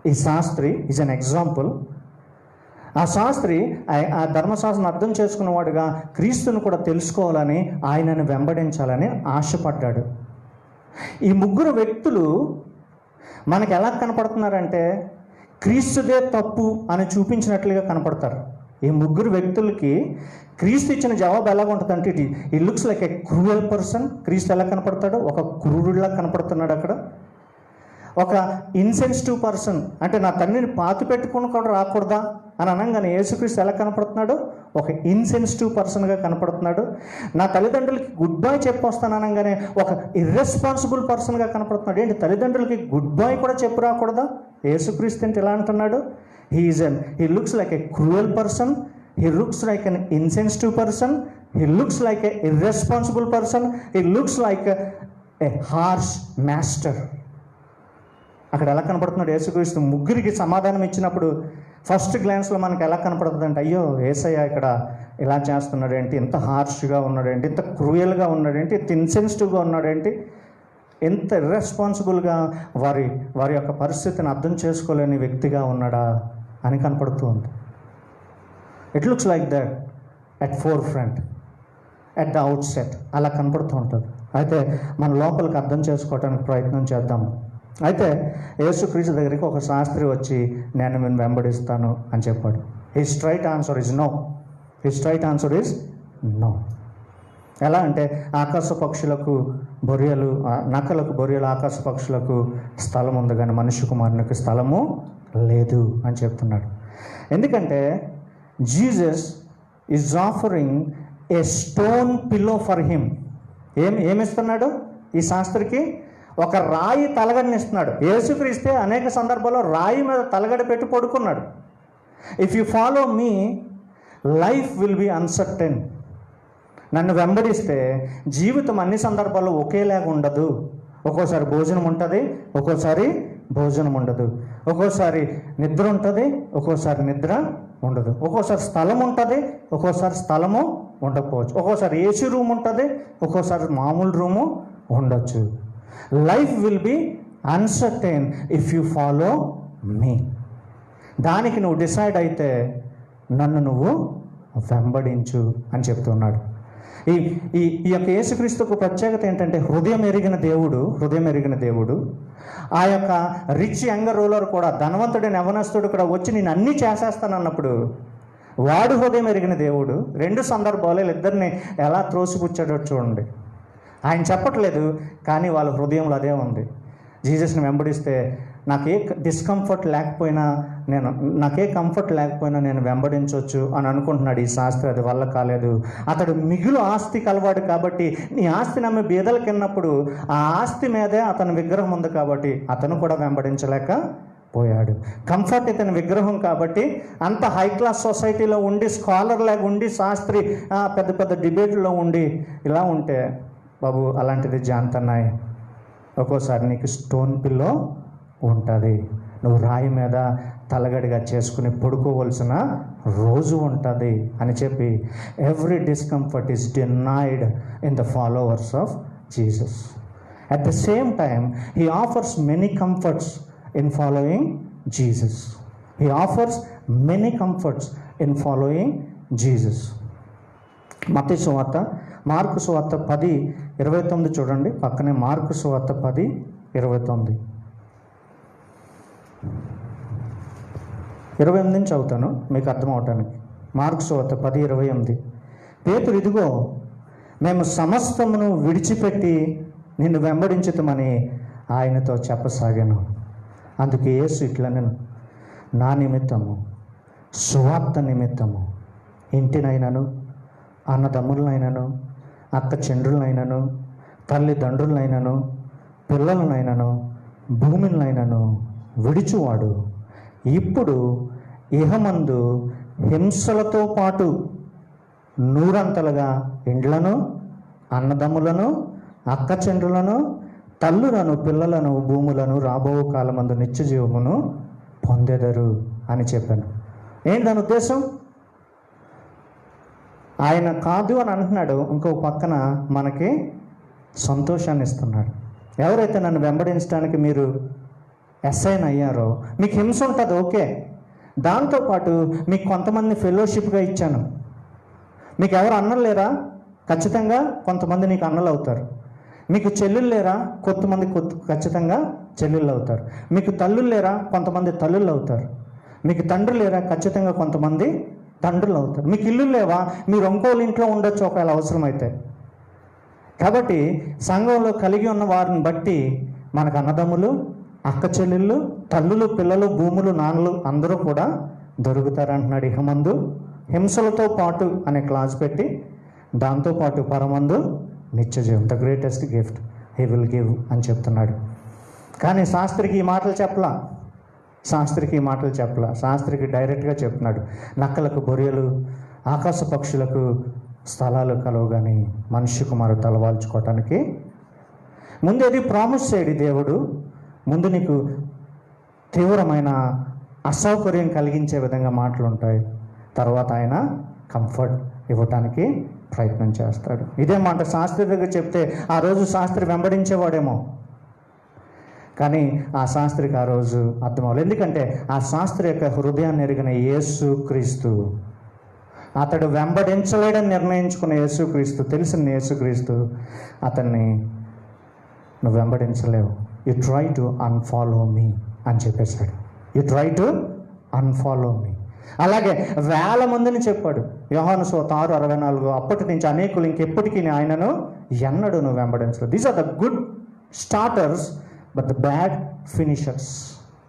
ఈ శాస్త్రి ఈజ్ అన్ ఎగ్జాంపుల్. ఆ శాస్త్రి ఆ ధర్మశాస్త్రం అర్థం చేసుకున్నవాడుగా క్రీస్తుని కూడా తెలుసుకోవాలని, ఆయనను వెంబడించాలని ఆశపడ్డాడు. ఈ ముగ్గురు వ్యక్తులు మనకు ఎలా కనపడుతున్నారంటే క్రీస్తుదే తప్పు అని చూపించినట్లుగా కనపడతారు. ఈ ముగ్గురు వ్యక్తులకి క్రీస్తు ఇచ్చిన జవాబు ఎలా ఉంటుందంటే it looks like A cruel person. క్రీస్తు ఎలా కనపడతాడు? ఒక క్రూరుడిలా కనపడుతున్నాడు. అక్కడ ఒక ఇన్సెన్సిటివ్ పర్సన్, అంటే నా తండ్రిని పాతి పెట్టుకుని కూడా రాకూడదా అని అనగానే యేసుక్రీస్తు ఎలా కనపడుతున్నాడు? ఒక ఇన్సెన్సిటివ్ పర్సన్గా కనపడుతున్నాడు. నా తల్లిదండ్రులకి గుడ్ బై చెప్పొస్తాను అనగానే ఒక ఇర్రెస్పాన్సిబుల్ పర్సన్గా కనపడుతున్నాడు. ఏంటి, తల్లిదండ్రులకి గుడ్ బై కూడా చెప్పు రాకూడదా? యేసుక్రీస్తు అంటే ఎలా అంటున్నాడు? He looks like A cruel person, he looks like an insensitive person, he looks like A irresponsible person, he looks like A harsh master. అక్కడ ఎలా కనపడుతున్నాడు యేసుక్రీస్తు? ముగ్గురికి సమాధానం ఇచ్చినప్పుడు ఫస్ట్ గ్లాన్స్లో మనకు ఎలా కనపడుతుంది అంటే, అయ్యో యేసయ్య ఇక్కడ ఇలా చేస్తున్నాడేంటి, ఇంత హార్ష్గా ఉన్నాడేంటి, ఇంత క్రూయల్గా ఉన్నాడేంటి, ఇంత ఇన్సెన్సిటివ్గా ఉన్నాడేంటి, ఎంత ఇర్రెస్పాన్సిబుల్గా వారి యొక్క పరిస్థితిని అర్థం చేసుకోలేని వ్యక్తిగా ఉన్నాడా అని కనపడుతూ ఉంది. It looks like that at four front, at the out set అలా కనపడుతూ ఉంటుంది. అయితే మన లోపలికి అర్థం చేసుకోవడానికి ప్రయత్నం చేద్దాము. అయితే యేసుక్రీస్తు దగ్గరికి ఒక శాస్త్రి వచ్చి నేను నేను వెంబడిస్తాను అని చెప్పాడు. His straight answer is no. His straight answer is no. ఎలా అంటే ఆకాశ పక్షులకు బొరియలు, నక్కలకు బొరియలు, ఆకాశ పక్షులకు స్థలం ఉంది కానీ మనిషి కుమారునికి స్థలము లేదు అని చెప్తున్నాడు. ఎందుకంటే Jesus is offering a stone pillow for him. ఏమిస్తున్నాడు ఈ శాస్త్రికి? ఒక రాయి తలగడని ఇస్తున్నాడు. యేసుక్రీస్తే అనేక సందర్భాల్లో రాయి మీద తలగడ పెట్టి పడుకున్నాడు. If you follow me life will be uncertain. నన్ను వెంబడిస్తే జీవితం అన్ని సందర్భాల్లో ఒకేలాగా ఉండదు. ఒక్కోసారి భోజనం ఉంటుంది, ఒక్కోసారి భోజనం ఉండదు. ఒక్కోసారి నిద్ర ఉంటుంది, ఒక్కోసారి నిద్ర ఉండదు. ఒక్కోసారి స్థలం ఉంటుంది, ఒక్కోసారి స్థలము ఉండకపోవచ్చు. ఒక్కోసారి ఏసీ రూమ్ ఉంటుంది, ఒక్కోసారి మామూలు రూము ఉండొచ్చు. Life will be uncertain if you follow me. దానికి నువ్వు డిసైడ్ అయితే నన్ను నువ్వు వెంబడించు అని చెప్తున్నాడు. ఈ యొక్క యేసుక్రీస్తుకు ప్రత్యేకత ఏంటంటే హృదయం ఎరిగిన దేవుడు. ఆ యొక్క రిచ్ యంగ్ రూలర్ కూడా, ధనవంతుడైన యవనస్తుడు కూడా వచ్చి నేను అన్నీ చేసేస్తానన్నప్పుడు వాడు హృదయం ఎరిగిన దేవుడు. రెండు సందర్భాలు వీళ్ళిద్దరిని ఎలా త్రోసిపుచ్చాడో చూడండి. ఆయన చెప్పట్లేదు, కానీ వాళ్ళ హృదయంలో అదే ఉంది. జీసస్ని వెంబడిస్తే నాకే కంఫర్ట్ లేకపోయినా నేను వెంబడించవచ్చు అని అనుకుంటున్నాడు ఈ శాస్త్రి. అది వల్ల కాలేదు. అతడు మిగులు ఆస్తి కలవాడు కాబట్టి, నీ ఆస్తి నమ్మి బీదలకు విన్నప్పుడు ఆ ఆస్తి మీదే అతని విగ్రహం ఉంది కాబట్టి అతను కూడా వెంబడించలేకపోయాడు. కంఫర్ట్ ఇతని విగ్రహం కాబట్టి అంత హై క్లాస్ సొసైటీలో ఉండి, స్కాలర్ లాగా ఉండి, శాస్త్రి పెద్ద పెద్ద డిబేట్లో ఉండి ఇలా ఉంటే, బాబు అలాంటిది జాంతన్నాయి. ఒక్కోసారి నీకు స్టోన్ పిల్లో ఉంటుంది, నువ్వు రాయి మీద తలగడిగా చేసుకుని పడుకోవలసిన రోజు ఉంటుంది అని చెప్పి every discomfort is denied in the followers of Jesus. At the same time he offers many comforts in following Jesus. మత్తయి సువార్త, మార్కు సువార్త 10:29 చూడండి. పక్కనే మార్కు సువార్త 10:29, 28 నుంచి చదువుతాను మీకు అర్థం అవటానికి. మార్కు సువార్త 10:28. పేతురు, ఇదిగో మేము సమస్తమును విడిచిపెట్టి నిన్ను వెంబడించుతామని ఆయనతో చెప్పసాగాను. అందుకే యేసు ఇట్లా, నేను నా నిమిత్తము, సువార్త నిమిత్తము ఇంటినైనాను, అన్నదమ్ములనైనాను, అక్క చెండ్రులనైనాను, తల్లిదండ్రులనైనాను, పిల్లలనైనాను, భూమినైనాను విడిచువాడు ఇప్పుడు ఇహమందు హింసలతో పాటు 100 ఇండ్లను, అన్నదమ్ములను, అక్క చెండ్రులను, తల్లులను, పిల్లలను, భూములను రాబో కాలమందు నిత్య జీవమును పొందెదరు అని చెప్పాను. ఏంటి దాని ఉద్దేశం? ఆయన కాదు అని అంటున్నాడు, ఇంకో పక్కన మనకి సంతోషాన్ని ఇస్తున్నాడు. ఎవరైతే నన్ను వెంబడించడానికి మీరు అసైన్ అయ్యారో మీకు హింస ఉంటుంది, ఓకే. దాంతోపాటు మీకు కొంతమంది ఫెలోషిప్గా ఇచ్చాను. మీకు ఎవరు అన్నలు లేరా? ఖచ్చితంగా కొంతమంది నీకు అన్నలు అవుతారు. మీకు చెల్లెళ్ళు లేరా? కొంతమంది ఖచ్చితంగా చెల్లెళ్ళు అవుతారు. మీకు తల్లులు లేరా? కొంతమంది తల్లుళ్ళు అవుతారు. మీకు తండ్రులు లేరా? ఖచ్చితంగా కొంతమంది తండ్రులు అవుతారు. మీకు ఇల్లు లేవా? మీరు ఇంకోళ్ళ ఇంట్లో ఉండొచ్చు ఒకవేళ అవసరమైతే. కాబట్టి సంఘంలో కలిగి ఉన్న వారిని బట్టి మనకు అన్నదమ్ములు, అక్క చెల్లెళ్ళు, తల్లులు, పిల్లలు, భూములు, నాన్నలు అందరూ కూడా దొరుకుతారంటున్నాడు. ఇహమందు హింసలతో పాటు అనే క్లాస్ పెట్టి దాంతోపాటు పరమందు నిత్యజీవం, the greatest gift he will give అని చెప్తున్నాడు. కానీ శాస్త్రికి ఈ మాటలు చెప్పలా. శాస్త్రికి డైరెక్ట్గా చెప్తున్నాడు, నక్కలకు బొరియలు, ఆకాశ పక్షులకు స్థలాలు కలవు కానీ మనిషి కుమారు తలవాల్చుకోవటానికి ముందు ఏది ప్రామిస్ చేయడు దేవుడు. ముందు నీకు తీవ్రమైన అసౌకర్యం కలిగించే విధంగా మాటలు ఉంటాయి, తర్వాత ఆయన కంఫర్ట్ ఇవ్వటానికి ప్రయత్నం చేస్తాడు. ఇదే మాట శాస్త్రి దగ్గర చెప్తే ఆ రోజు శాస్త్రి వెంబడించేవాడేమో, కానీ ఆ శాస్త్రికి ఆ రోజు అర్థం అవ్వలేదు. ఎందుకంటే ఆ శాస్త్రి యొక్క హృదయాన్ని ఎరిగిన యేసు క్రీస్తు, అతడు వెంబడించలేడని నిర్ణయించుకున్న యేసుక్రీస్తు, తెలిసిన యేసుక్రీస్తు అతన్ని నువ్వు వెంబడించలేవు, యు ట్రై టు అన్ఫాలో మీ అని చెప్పేశాడు. యు ట్రై టు అన్ఫాలో మీ. అలాగే వేల మందిని చెప్పాడు. యోహాను సువార్త 6:64, అప్పటి నుంచి అనేకులు ఇంకెప్పటికీ ఆయనను ఎన్నడూ నువ్వు వెంబడించలేదు. These are the good starters but the bad finishers.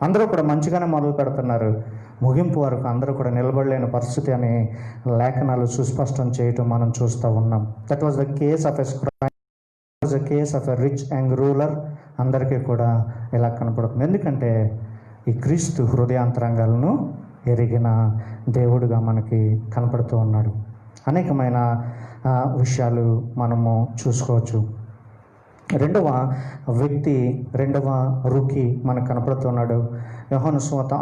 అందరూ కూడా మంచిగానే మొదలు పెడుతున్నారు, ముగింపు వరకు అందరూ కూడా నిలబడలేని పరిస్థితి అని లేఖనాలు సుస్పష్టం చేయటం మనం చూస్తూ ఉన్నాం. That was the case of a scribe, the case of a rich young ruler. అందరికీ కూడా ఇలా కనపడుతుంది. ఎందుకంటే ఈ క్రీస్తు హృదయాంతరంగాలను ఎరిగిన దేవుడుగా మనకి కనపడుతూ ఉన్నాడు. అనేకమైన విషయాలు మనము చూసుకోవచ్చు. రెండవ వ్యక్తి, రెండవ రుకి మనకు కనపడుతున్నాడు. యోహాను సువార్త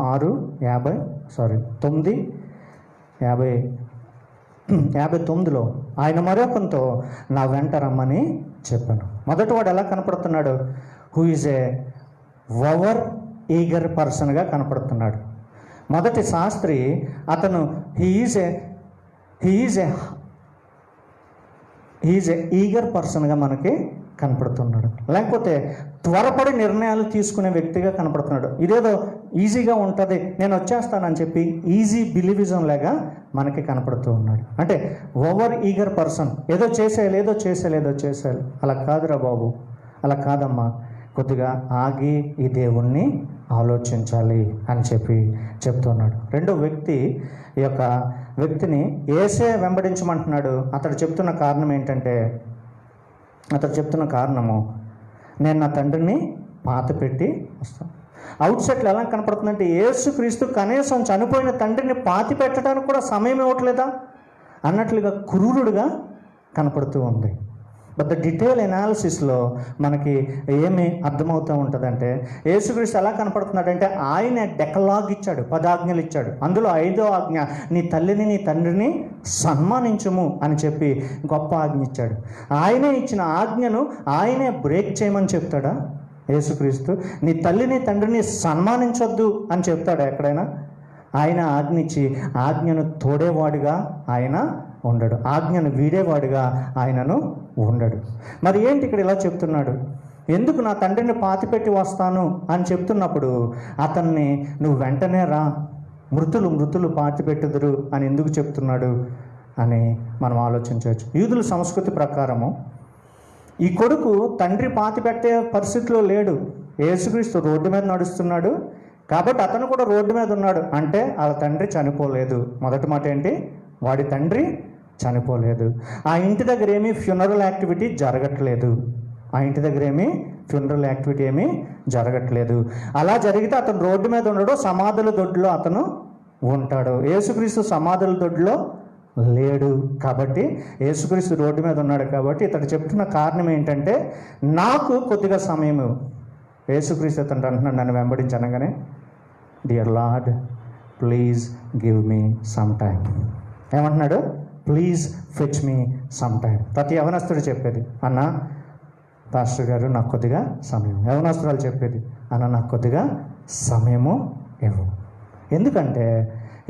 9:59లో ఆయన మరొకంతో నా వెంట రమ్మని చెప్పాను. మొదటి వాడు ఎలా కనపడుతున్నాడు? Who is a over eager పర్సన్గా కనపడుతున్నాడు. మొదటి శాస్త్రి అతను హీ ఈజ్ ఏ ఈగర్ పర్సన్గా మనకి కనపడుతున్నాడు. లేకపోతే త్వరపడి నిర్ణయాలు తీసుకునే వ్యక్తిగా కనపడుతున్నాడు. ఇదేదో ఈజీగా ఉంటుంది, నేను వచ్చేస్తానని చెప్పి ఈజీ బిలీవిజం లాగా మనకి కనపడుతూ ఉన్నాడు. అంటే ఓవర్ ఈగర్ పర్సన్, ఏదో చేసేయాలి. అలా కాదురా బాబు, అలా కాదమ్మా, కొద్దిగా ఆగి ఈ దేవుణ్ణి ఆలోచించాలి అని చెప్పి చెప్తున్నాడు. రెండో వ్యక్తి, ఈ యొక్క వ్యక్తిని యేసే వెంబడించమంటున్నాడు. అతడు చెప్తున్న కారణం ఏంటంటే, నేను నా తండ్రిని పాతిపెట్టి వస్తాను. అవుట్ సైడ్లో ఎలా కనపడుతుందంటే యేసుక్రీస్తు కనీసం చనిపోయిన తండ్రిని పాతి పెట్టడానికి కూడా సమయం ఇవ్వట్లేదా అన్నట్లుగా క్రూరుడుగా కనపడుతూ ఉంది. బట్ ద డీటెయిల్ ఎనాలిసిస్లో మనకి ఏమి అర్థమవుతూ ఉంటుందంటే యేసుక్రీస్తు ఎలా కనపడుతున్నాడంటే ఆయన డెకలాగ్ ఇచ్చాడు, 10 ఆజ్ఞలు ఇచ్చాడు. అందులో 5వ ఆజ్ఞ నీ తల్లిని నీ తండ్రిని సన్మానించుము అని చెప్పి గొప్ప ఆజ్ఞ ఇచ్చాడు. ఆయనే ఇచ్చిన ఆజ్ఞను ఆయనే బ్రేక్ చేయమని చెప్తాడా యేసుక్రీస్తు? నీ తల్లిని తండ్రిని సన్మానించొద్దు అని చెప్తాడా ఎక్కడైనా? ఆయన ఆజ్ఞించి ఆజ్ఞను తోడేవాడుగా ఆయన ఉండడు, ఆజ్ఞను వీడేవాడుగా ఆయనను ఉండడు. మరి ఏంటి ఇక్కడ ఇలా చెప్తున్నాడు? ఎందుకు నా తండ్రిని పాతిపెట్టి వస్తాను అని చెప్తున్నప్పుడు అతన్ని నువ్వు వెంటనే రా, మృతులు పాతిపెట్టుదురు అని ఎందుకు చెప్తున్నాడు అని మనం ఆలోచించవచ్చు. యూదుల సంస్కృతి ప్రకారము ఈ కొడుకు తండ్రి పాతిపెట్టే పరిస్థితిలో లేడు. యేసుక్రీస్తు రోడ్డు మీద నడుస్తున్నాడు కాబట్టి అతను కూడా రోడ్డు మీద ఉన్నాడు. అంటే వాళ్ళ తండ్రి చనిపోలేదు. మొదటి మాట ఏంటి? వాడి తండ్రి చనిపోలేదు. ఆ ఇంటి దగ్గర ఏమీ ఫ్యూనరల్ యాక్టివిటీ జరగట్లేదు. అలా జరిగితే అతను రోడ్డు మీద ఉండడు, సమాధుల దొడ్లో అతను ఉంటాడు. యేసుక్రీస్తు సమాధుల దొడ్లో లేడు. కాబట్టి యేసుక్రీస్తు రోడ్డు మీద ఉన్నాడు. కాబట్టి ఇతడు చెప్తున్న కారణం ఏంటంటే నాకు కొద్దిగా సమయం. యేసుక్రీస్తు అతను అంటున్నాడు నన్ను వెంబడించనగానే, dear Lord please give me some time. ఏమంటున్నాడు? Please fetch me some time. ప్రతి యవనస్తుడు చెప్పేది, అన్న పాస్టర్ గారు నాకు కొద్దిగా సమయం. యవనస్తురాలు చెప్పేది, అన్న నాకు కొద్దిగా సమయము ఇవ్వు.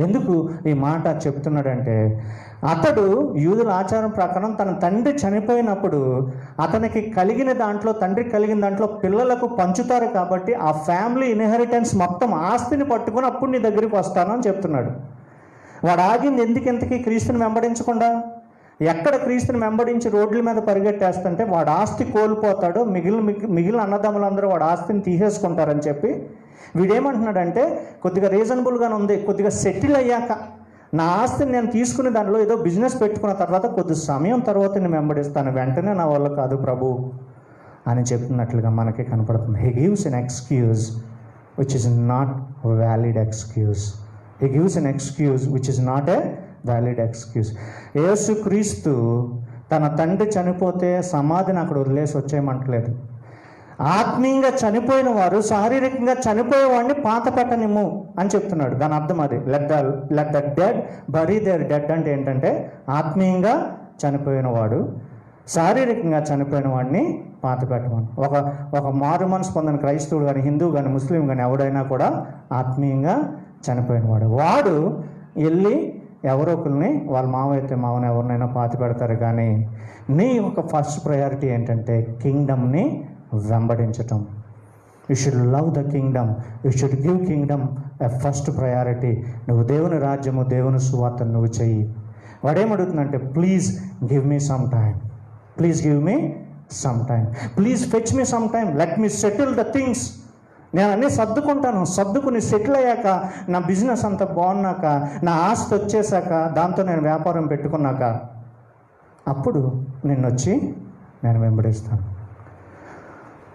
ఎందుకు ఈ మాట చెప్తున్నాడంటే, అతడు యూదుల ఆచారం ప్రకారం తన తండ్రి చనిపోయినప్పుడు అతనికి కలిగిన దాంట్లో, తండ్రికి కలిగిన దాంట్లో పిల్లలకు పంచుతారు కాబట్టి ఆ ఫ్యామిలీ ఇన్హెరిటెన్స్ మొత్తం ఆస్తిని పట్టుకొని అప్పుడు నీ దగ్గరికి వస్తాను అని చెప్తున్నాడు. వాడు ఆగింది ఎందుకు? క్రీస్తుని వెంబడించకుండా. ఎక్కడ క్రీస్తుని వెంబడించి రోడ్ల మీద పరిగెట్టేస్తుంటే వాడు ఆస్తి కోల్పోతాడు, మిగిలిన అన్నదమ్ములందరూ వాడు ఆస్తిని తీసేసుకుంటారని చెప్పి వీడేమంటున్నాడంటే, కొద్దిగా రీజనబుల్గానే ఉంది, కొద్దిగా సెటిల్ అయ్యాక నా ఆస్తిని నేను తీసుకుని దానిలో ఏదో బిజినెస్ పెట్టుకున్న తర్వాత కొద్ది సమయం తర్వాత నేను వెంబడిస్తాను, వెంటనే నా వల్ల కాదు ప్రభు అని చెప్తున్నట్లుగా మనకి కనపడుతుంది. He gives an excuse which is not valid excuse. He gives an excuse which is not a valid excuse. యేసుక్రీస్తు తన తండ్రి చనిపోతే సమాధిని అక్కడ వదిలేసి వచ్చేయమంటలేదు. ఆత్మీయంగా చనిపోయిన వారు శారీరకంగా చనిపోయేవాడిని పాత పెట్టనిమ్ము అని చెప్తున్నాడు. దాని అర్థం అది, let the dead bury their dead. అంటే ఏంటంటే ఆత్మీయంగా చనిపోయిన వాడు శారీరకంగా చనిపోయిన వాడిని పాత పెట్టమని. ఒక మారు మనసు పొందిన క్రైస్తవుడు కానీ, హిందువు కానీ, ముస్లిం కానీ ఎవడైనా కూడా ఆత్మీయంగా చనిపోయిన వాడు వెళ్ళి ఎవరో ఒకరిని, వాళ్ళ మావైతే మావని ఎవరినైనా పాతి పెడతారు. కానీ నీ యొక్క ఫస్ట్ ప్రయారిటీ ఏంటంటే కింగ్డమ్ని వెంబడించటం. You should love the kingdom, you should give kingdom a first priority. నువ్వు దేవుని రాజ్యము, దేవుని సువార్తను నువ్వు చెయ్యి. వాడేమడుగుతుందంటే, please give me some time, please give me some time, please fetch me some time, let me settle the things. నేను అన్నీ సర్దుకుని సెటిల్ అయ్యాక, నా బిజినెస్ అంతా బాగున్నాక, నా ఆస్తి వచ్చేసాక, దాంతో నేను వ్యాపారం పెట్టుకున్నాక అప్పుడు నిన్నొచ్చి నేను వెంబడిస్తాను.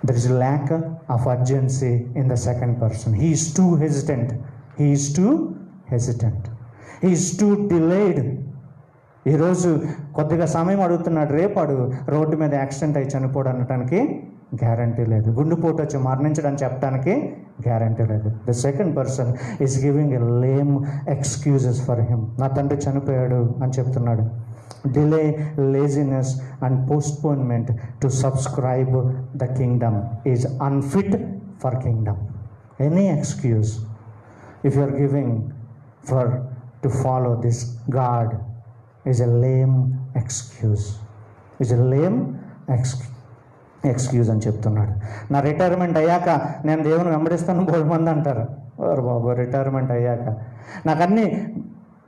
There is lack of urgency in the second person. He is too hesitant, he is too delayed. ఈరోజు కొద్దిగా సమయం అడుగుతున్నాడు, రేపాడు రోడ్డు మీద యాక్సిడెంట్ అయి చనిపోవడం అనటానికి గ్యారంటీ లేదు. గుండెపోటు వచ్చి మరణించడానికి చెప్పడానికి గ్యారంటీ లేదు. The second person is giving a lame excuses for him. నా తండ్రి చనిపోయాడు అని చెప్తున్నాడు. Delay, laziness and postponement to subscribe the kingdom is unfit for kingdom. Any excuse if you are giving for to follow this God is a lame excuse, excuse అని చెప్తున్నాడు. నా retirement అయ్యాక నేను దేవుని వెంబడిస్తాను బోడు మంది అంటారు. ఓరు బాబు, రిటైర్మెంట్ అయ్యాక, నాకు అన్నీ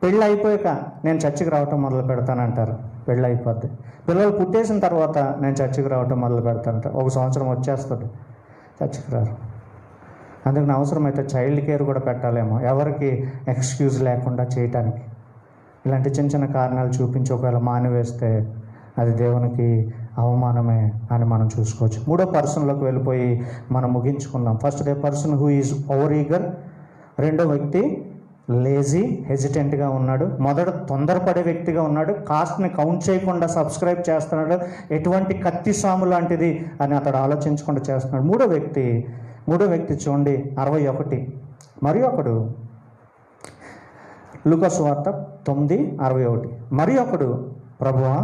పెళ్ళి అయిపోయాక నేను చర్చికి రావటం మొదలు పెడతానంటారు. పెళ్ళి అయిపోద్ది. పిల్లలు పుట్టేసిన తర్వాత నేను చర్చికి రావటం మొదలు పెడతానంటారు. 1 సంవత్సరం వచ్చేస్తుంది, చర్చికి రారు. అందుకని అవసరమైతే చైల్డ్ కేర్ కూడా పెట్టాలేమో, ఎవరికి ఎక్స్క్యూజ్ లేకుండా చేయటానికి. ఇలాంటి చిన్న చిన్న కారణాలు చూపించి ఒకవేళ మానివేస్తే అది దేవునికి అవమానమే అని మనం చూసుకోవచ్చు. 3వ పర్సన్లోకి వెళ్ళిపోయి మనం ముగించుకుందాం. First day person who is over eager. 2వ వ్యక్తి లేజీ, హెజిటెంట్గా ఉన్నాడు. మొదట తొందరపడే వ్యక్తిగా ఉన్నాడు. కాస్ట్ని కౌంట్ చేయకుండా సబ్స్క్రైబ్ చేస్తున్నాడు. ఎటువంటి కత్తి సాము లాంటిది అని అతడు ఆలోచించకుండా చేస్తున్నాడు. మూడో వ్యక్తి చూడండి 61. మరి ఒకడు, లూకా సువార్త 9:61. మరి ఒకడు, ప్రభువా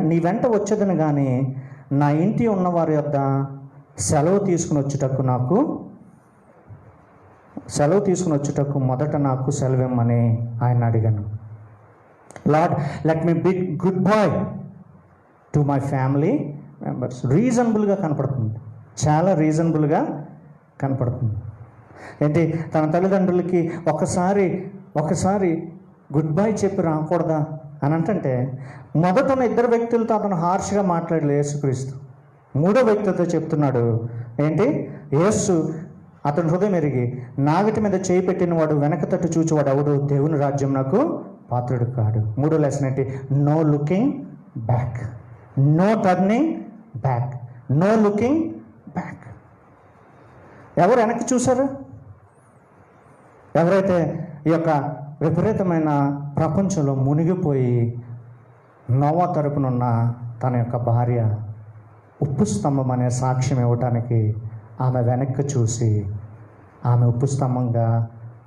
నీ వెంట వచ్చేదని కానీ నా ఇంటి ఉన్నవారి యొద్ద సెలవు తీసుకుని వచ్చుటకు మొదట నాకు సెలవిమ్మని ఆయన అడిగాను. Lord, let me be good boy to my family members. రీజనబుల్గా కనపడుతుంది, చాలా రీజనబుల్గా కనపడుతుంది. ఏంటి, తన తల్లిదండ్రులకి ఒకసారి గుడ్ బై చెప్పి రాకూడదా అని అంటే, మొదట 2 వ్యక్తులతో అతను హార్ష్గా మాట్లాడలేదు యేసుక్రీస్తు. 3వ వ్యక్తితో చెప్తున్నాడు ఏంటి, యేసు అతని హృదయం ఎరిగి నాగటి మీద చేయి పెట్టిన వాడు వెనక తట్టు చూచేవాడు ఎవడు దేవుని రాజ్యం నాకు పాత్రుడు కాడు. 3వ లెసన్ ఏంటి, no looking back, no turning back, no looking back. ఎవరు వెనక్కి చూశారు? ఎవరైతే ఈ యొక్క విపరీతమైన ప్రపంచంలో మునిగిపోయి నోవా తరపునున్న తన యొక్క భార్య ఉప్పు స్తంభం అనే సాక్ష్యం ఇవ్వటానికి ఆమె వెనక్కి చూసి ఆమె ఉప్పు స్తంభంగా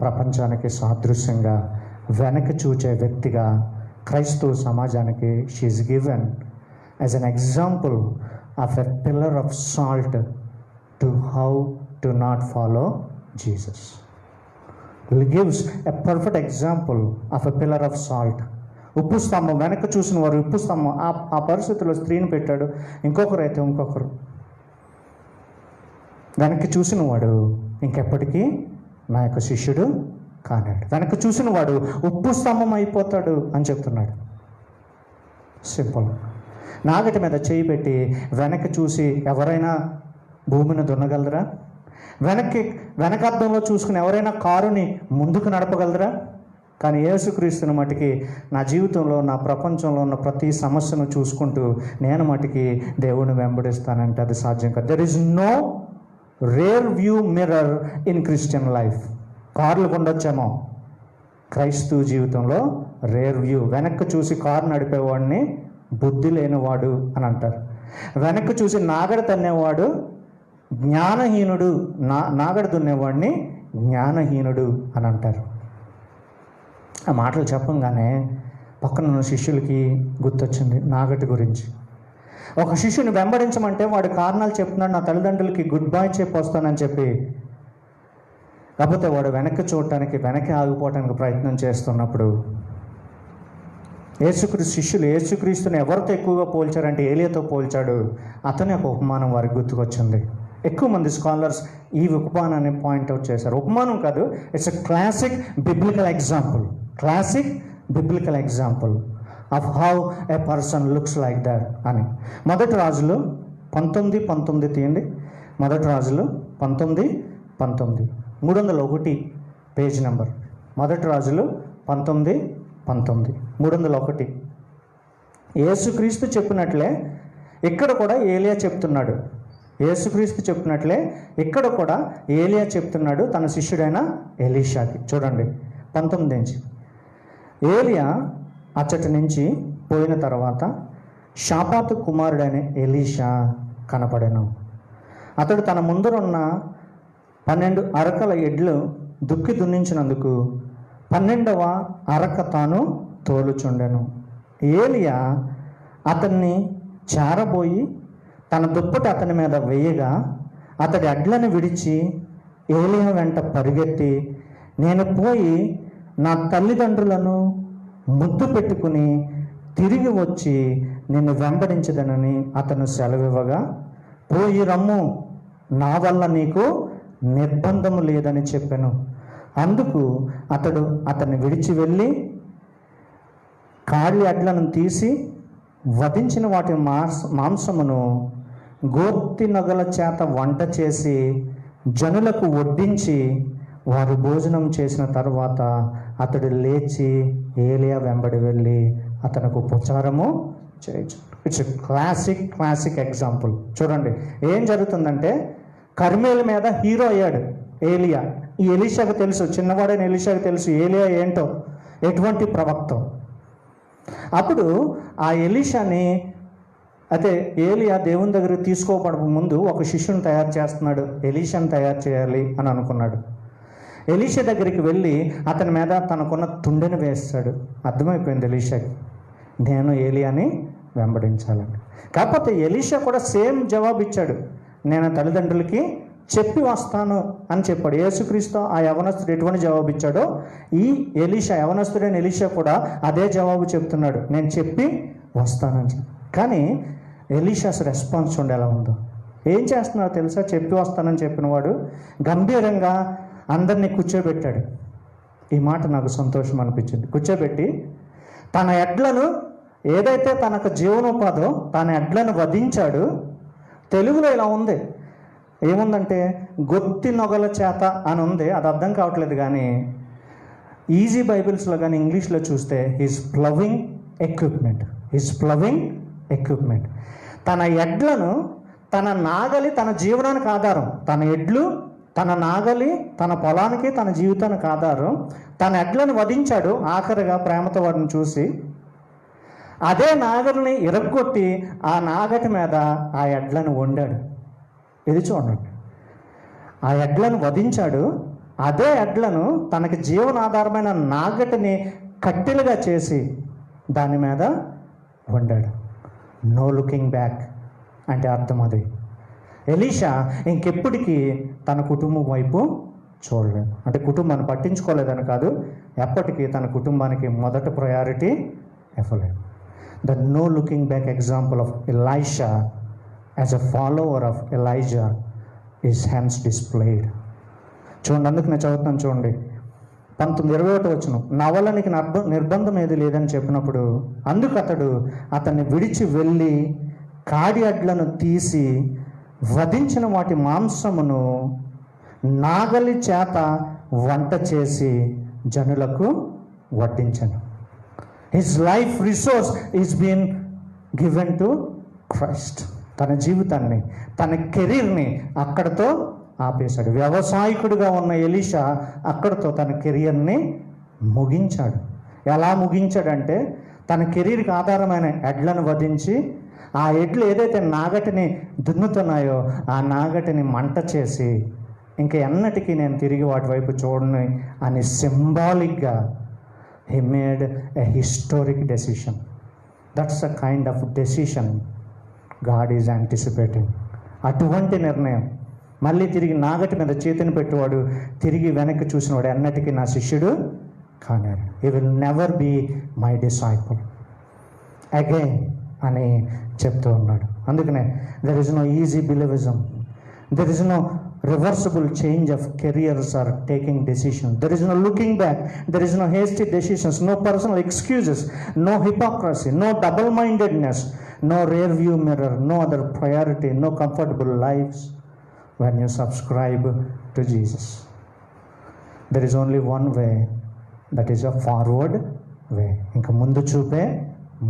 ప్రపంచానికి సాదృశ్యంగా వెనక్కి చూచే వ్యక్తిగా క్రైస్తవ సమాజానికి she's given as an example of a pillar of salt to how to not follow Jesus. Gives a perfect example of a pillar of salt. ఉప్పు స్తంభం, వెనక్కి చూసిన వారు ఉప్పు స్తంభం. ఆ పరిస్థితిలో స్త్రీని పెట్టాడు, ఇంకొకరు వెనక్కి చూసిన వాడు ఇంకెప్పటికీ నా యొక్క శిష్యుడు కానాడు. వెనక్కి చూసిన వాడు ఉప్పు స్తంభం అయిపోతాడు అని చెప్తున్నాడు. సింపుల్. నాగటి మీద చేయి పెట్టి వెనక్కి చూసి ఎవరైనా భూమిని దున్నగలరా? వెనకర్థంలో చూసుకుని ఎవరైనా కారుని ముందుకు నడపగలరా? కానీ యేసుక్రీస్తుని మటుకి నా జీవితంలో, నా ప్రపంచంలో ఉన్న ప్రతి సమస్యను చూసుకుంటూ నేను మటుకి దేవుని వెంబడిస్తానంటే అది సాధ్యం కాదు. There is no rear view mirror in Christian life. కార్లు కొండొచ్చేమో, క్రైస్తవ జీవితంలో రేర్ వ్యూ. వెనక్కి చూసి కారు నడిపేవాడిని బుద్ధి లేనివాడు అని అంటారు. వెనక్కి చూసి నాగడ తన్నేవాడు జ్ఞానహీనుడు, నాగడ దున్నేవాడిని జ్ఞానహీనుడు అని అంటారు. ఆ మాటలు చెప్పంగానే పక్కన ఉన్న శిష్యులకి గుర్తొచ్చింది నాగటి గురించి. ఒక శిష్యుని వెంబడించమంటే వాడు కారణాలు చెప్తున్నాడు, నా తల్లిదండ్రులకి గుడ్ బై చెప్పి వస్తానని చెప్పి. కాకపోతే వాడు వెనక్కి చూడటానికి, వెనక్కి ఆగిపోవటానికి ప్రయత్నం చేస్తున్నప్పుడు శిష్యులు యేసుక్రీస్తుని ఎవరితో ఎక్కువగా పోల్చారంటే ఏలియాతో పోల్చాడు. అతనే ఒక ఉపమానం వారికి గుర్తుకొచ్చింది. ఎక్కువ మంది స్కాలర్స్ ఈ ఉపమానాన్ని పాయింట్అవుట్ చేశారు. ఉపమానం కాదు, it's a classic biblical example of how a person looks like that అని. మొదటి రాజులు 19:19 తీయండి. మొదటి రాజులు 19:19 301 పేజ్ నెంబర్. మొదటి రాజులు 19:19 301. యేసుక్రీస్తు చెప్పినట్లే ఇక్కడ కూడా ఏలియా చెప్తున్నాడు. యేసుక్రీస్తు చెప్పినట్లే ఇక్కడ కూడా ఏలియా చెప్తున్నాడు తన శిష్యుడైన ఎలీషాకి. చూడండి 19 నుంచి. ఏలియా అచ్చటి నుంచి పోయిన తర్వాత షాపాతు కుమారుడైన ఎలీషా కనపడెను. అతడు తన ముందరున్న 12 అరకల ఎడ్లు దుక్కి దున్నించినందుకు 12వ అరక తాను తోలుచుండెను. ఏలియా అతన్ని చేరబోయి తన దుప్పటి అతని మీద వేయగా అతడి అడ్లను విడిచి ఏలియా వెంట పరిగెత్తి, నేను పోయి నా తల్లిదండ్రులను ముద్దు పెట్టుకుని తిరిగి వచ్చి నిన్ను వెంబడించదనని అతను సెలవివ్వగా, పోయి రమ్ము, నా వల్ల నీకు నిర్బంధము లేదని చెప్పాను. అందుకు అతడు అతన్ని విడిచి వెళ్ళి కాళ్ళ అడ్లను తీసి వధించిన వాటి మాంసమును గోర్తి నగల చేత వంట చేసి జనులకు వడ్డించి వారు భోజనం చేసిన తర్వాత అతడు లేచి ఏలియా వెంబడి వెళ్ళి అతనికి ఉపచారము చేయొచ్చు. It's classic example. చూడండి ఏం జరుగుతుందంటే, కర్మేల మీద హీరో అయ్యాడు ఏలియా. ఈ ఎలీషాకు తెలుసు, చిన్నవాడైన ఎలీషాకు తెలుసు ఏలియా ఏంటో, ఎటువంటి ప్రవక్త. అప్పుడు ఆ ఎలీషాని అయితే ఏలియా దేవుని దగ్గర తీసుకోబడక ముందు ఒక శిష్యుని తయారు చేస్తున్నాడు. ఎలీషాని తయారు చేయాలి అని అనుకున్నాడు. ఎలీషా దగ్గరికి వెళ్ళి అతని మీద తనకున్న తుండెని వేస్తాడు. అర్థమైపోయింది ఎలీషాకి, నేను ఏలియాని వెంబడించాలని. కాకపోతే ఎలీషా కూడా సేమ్ జవాబు ఇచ్చాడు, నేను తల్లిదండ్రులకి చెప్పి వస్తాను అని చెప్పాడు. యేసుక్రీస్తు ఆ యవనస్తుడు ఎటువంటి జవాబు ఇచ్చాడో ఈ ఎలీషా, యవనస్తుడైన ఎలీషా కూడా అదే జవాబు చెప్తున్నాడు, నేను చెప్పి వస్తానని. కానీ ఎలీషాస్ రెస్పాన్స్ చూడండి ఎలా ఉందో. ఏం చేస్తున్నారో తెలుసా? చెప్పి వస్తానని చెప్పినవాడు గంభీరంగా అందరినీ కూర్చోబెట్టాడు. ఈ మాట నాకు సంతోషం అనిపించింది. కూర్చోబెట్టి తన ఎడ్లను, ఏదైతే తనకు జీవనోపాధో తన ఎడ్లను వధించాడు. తెలుగులో ఇలా ఉంది, ఏముందంటే గొత్తి నొగల చేత అని ఉంది. అది అర్థం కావట్లేదు. కానీ ఈజీ బైబిల్స్లో కానీ ఇంగ్లీష్లో చూస్తే హిస్ ప్లవింగ్ ఎక్విప్మెంట్. తన ఎడ్లను, తన నాగలి తన జీవనానికి ఆధారం. తన ఎడ్లు, తన నాగలి తన పొలానికి, తన జీవితానికి ఆధారం. తన ఎడ్లను వధించాడు ఆఖరిగా ప్రేమతో వాడిని చూసి. అదే నాగలిని ఇరగ్గొట్టి ఆ నాగటి మీద ఆ ఎడ్లను వండాడు. ఇది చూడండి, ఆ ఎడ్లను వధించాడు, అదే ఎడ్లను తనకి జీవనాధారమైన నాగటిని కట్టెలుగా చేసి దాని మీద వండాడు. నో లుకింగ్ బ్యాక్ అంటే అర్థం అది. ఎలీషా ఇంకెప్పటికీ తన కుటుంబం వైపు చూడలేదు. అంటే కుటుంబాన్ని పట్టించుకోలేదని కాదు, ఎప్పటికీ తన కుటుంబానికి మొదటి ప్రయారిటీ ఇవ్వలేదు. The no looking back example of Elisha as a follower of Elijah is hence displayed. చూడండి, అందుకు నేను చదువుతాను చూడండి, 19:21 నా వల్ల నీకు నిర్బంధం ఏది లేదని చెప్పినప్పుడు అందుకు అతన్ని విడిచి వెళ్ళి కాడి అడ్లను తీసి వధించిన వాటి మాంసమును నాగలి చేత వంట చేసి జనులకు వడ్డించను. His life resource is been given to Christ. తన జీవితాన్ని, తన కెరీర్ని అక్కడితో ఆపేశాడు. వ్యవసాయకుడిగా ఉన్న ఎలీషా అక్కడితో తన కెరియర్ని ముగించాడు. ఎలా ముగించాడంటే తన కెరీర్కి ఆధారమైన ఎడ్లను వధించి ఆ ఎడ్లు ఏదైతే నాగటిని దున్నుతున్నాయో ఆ నాగటిని మంట చేసి ఇంకా ఎన్నటికీ నేను తిరిగి వాటి వైపు చూడను అని సింబాలిక్గా he made a historic decision. That's a kind of decision God is anticipating. అటువంటి నిర్ణయం. మళ్ళీ తిరిగి నాగటి మీద చేతిని పెట్టేవాడు తిరిగి వెనక్కి చూసినవాడు ఎన్నటికీ నా శిష్యుడు కానాడు. He will never be my disciple again అని చెప్తూ ఉన్నాడు. అందుకనే there is no easy believism, there is no reversible change of careers or taking decisions. There is no looking back, there is no hasty decisions, no personal excuses, no hypocrisy, no double-mindedness, no rear view mirror, no other priority, no comfortable lives when you subscribe to Jesus. There is only one way, that is a forward way. ఇంకా ముందు చూపే,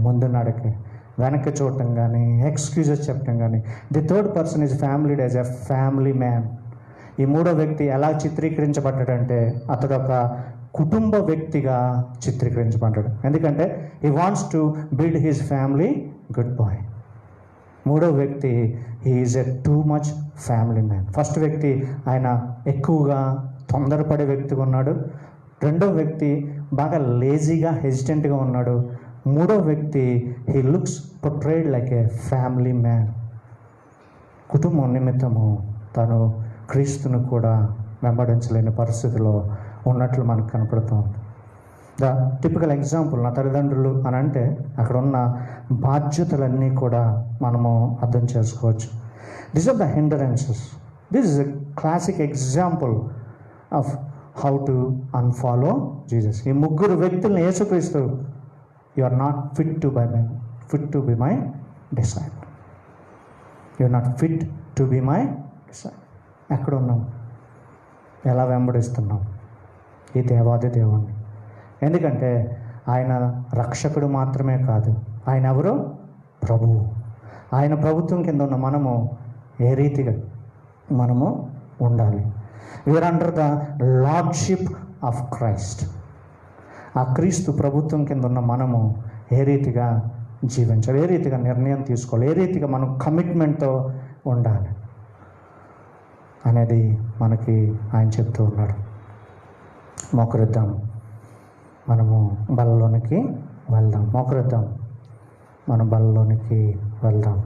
ముందు నడకే, వెనక్కి చూడటం కానీ excuses చెప్పడం కానీ. The third person is familied as a family man. ఈ మూడో వ్యక్తి ఎలా చిత్రీకరించబడ్డాడంటే అతడు ఒక కుటుంబ వ్యక్తిగా చిత్రీకరించబడ్డాడు. ఎందుకంటే he wants to build his family good boy. మూడో వ్యక్తి he is a too much family man. First వ్యక్తి ఆయన ఎక్కువగా తొందరపడే వ్యక్తిగా ఉన్నాడు. రెండో వ్యక్తి బాగా లేజీగా హెజిటెంట్గా ఉన్నాడు. మూడో వ్యక్తి he looks portrayed like a family man. కుటుంబం నిమిత్తము తను క్రీస్తును కూడా వెంబడించలేని పరిస్థితిలో ఉన్నట్లు మనకు కనపడుతుంది. ద టిపికల్ ఎగ్జాంపుల్ నా తల్లిదండ్రులు అని అంటే అక్కడ ఉన్న బాధ్యతలన్నీ కూడా మనము అర్థం చేసుకోవచ్చు. This are the hindrances. This is a classic example of how to unfollow Jesus. ఈ ముగ్గురు వ్యక్తులను యేసుక్రీస్తు you are not fit to be my disciple. You are not fit to be my disciple. ఎక్కడ ఉన్నాం? ఎలా వెంబడిస్తున్నాం ఈ దేవాది దేవుణ్ణి? ఎందుకంటే ఆయన రక్షకుడు మాత్రమే కాదు, ఆయన ఎవరు? ప్రభువు. ఆయన ప్రభుత్వం కింద ఉన్న మనము ఏ రీతిగా మనము ఉండాలి? We are under the lordship of Christ. ఆ క్రీస్తు ప్రభుత్వం కింద ఉన్న మనము ఏ రీతిగా జీవించాలి, ఏ రీతిగా నిర్ణయం తీసుకోవాలి, ఏ రీతిగా మనం కమిట్మెంట్తో ఉండాలి అనేది మనకి ఆయన చెప్తూ ఉన్నాడు. మోకరిద్దాం, మనము బలలోనికి వెళ్దాం. మోకరిద్దాం, మనం బలలోనికి వెళ్దాం.